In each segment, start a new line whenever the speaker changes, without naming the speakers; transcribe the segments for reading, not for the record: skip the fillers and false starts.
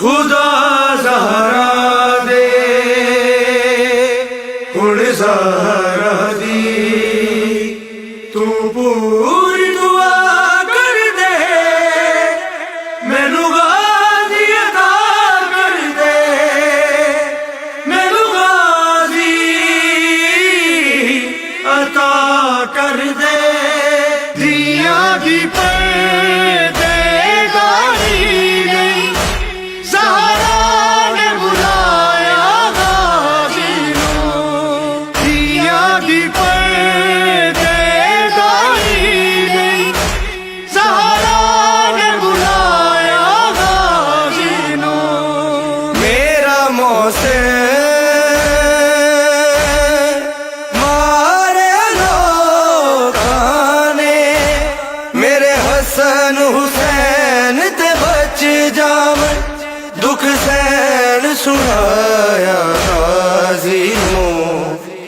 خدا زہرا دے ہن زہرا دی تو پوری دعا کر دے مینوں غازی عطا کر دے مینوں غازی عطا کر دے دیاں دی حسین تے بچ جاون دکھ سین سنایا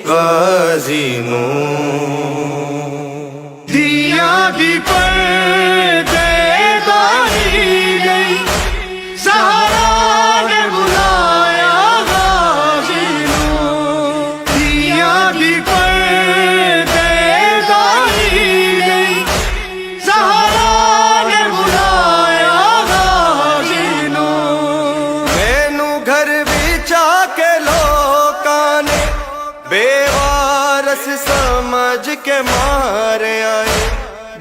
غازی نوں دیاں دی پردے داری گئی سہارا نے بلایا غازی نوں دیاں دی پردے داری گئی سہارا بے وارث سمجھ کے مارے آئے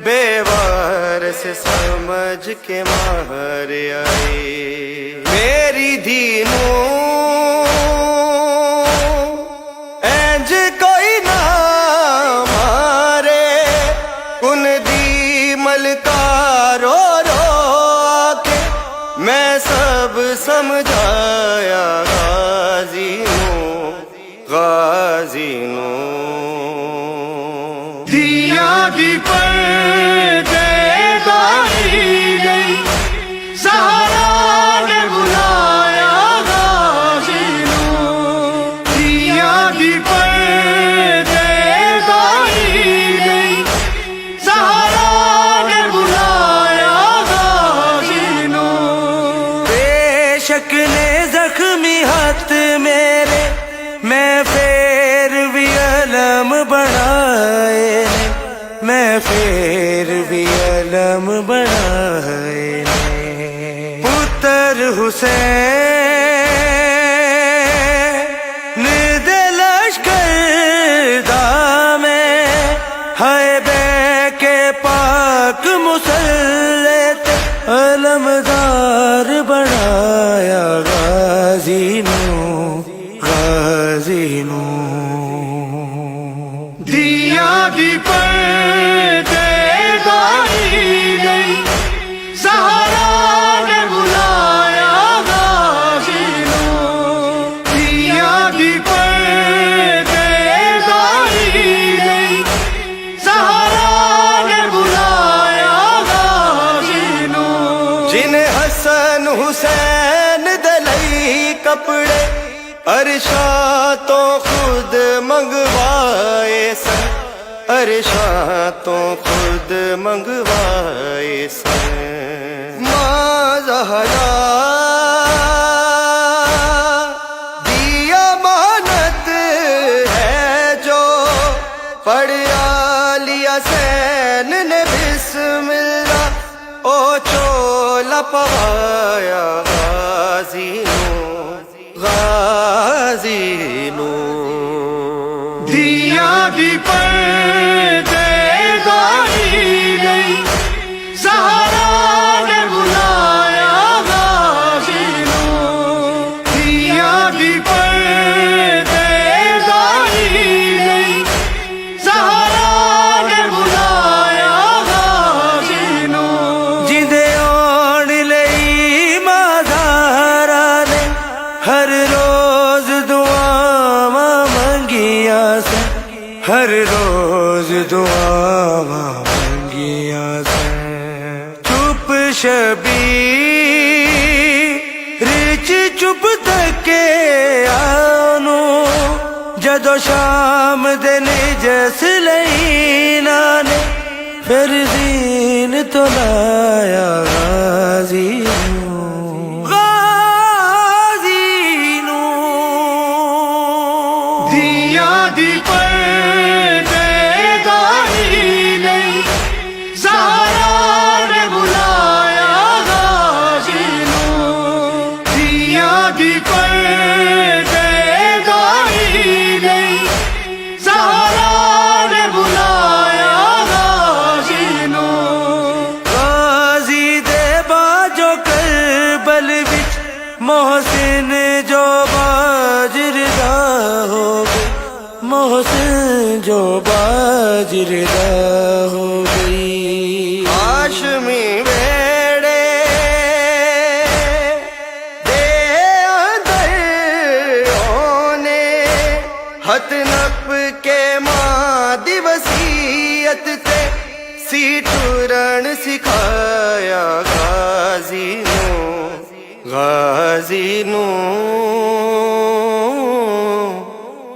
بے وارث سمجھ کے مارے آئے میری دینوں اینج کوئی نہ مارے ان دی ملکہ رو رو آکے میں سب سمجھایا غازی نوں دیاں دی پردے داری گئی سہارا نے بلایا غازی نوں دیاں دی پردے داری گئی سہارا نے بلایا غازی نوں بے شک نے زخمی ہاتھ میرے میں پھر بھی علم بنائے میں پھر بھی علم بنائے پتر حسین دے لشکر دا میں ہائے بے کے پاک مسلط علمدار بنایا غازی نوں غازی نوں دیاں دی پردے داری گئی سہارا نے بلایا غازی نوں دیاں دی پردے داری گئی سہارا نے بلایا غازی نوں جن حسن حسین دے لئی کپڑے عرشاں تو خود منگوائے سن عرشاں تو خود منگوائے سن ماں زہرا دی امانت ہے جو پڑھا لیا حسین نے بسم اللہ او چولا پوایا غازی نوں غازی نوں دیاں دی پردے داری گئی سہارا نے بلایا غازی نوں دیاں دی پردے داری گئی سہارا نے بلایا غازی نوں جدے آن لئی مادارا نے ہر روز دعاواں منگیاں سے ہر روز دعاواں منگیاں سے چپ شبیر رچ چپ تکے آنو جدو شام دے نجس لینا نے پھر دین تو لایا غازی محسن جو باجردہ ہو گئی، محسن جو باجردہ ہو گئی۔ ہاشمی بیڑے دے آدھروں نے ہتھ نپ کے ماں دی وصیت تے سی ٹرن سکھایا غازی نوں، غازی نوں،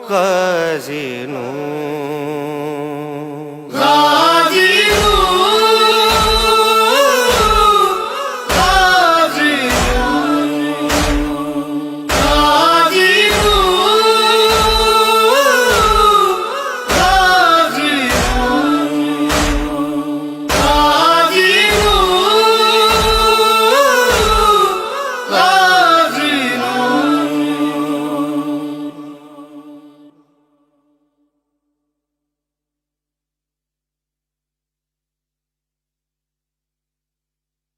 غازی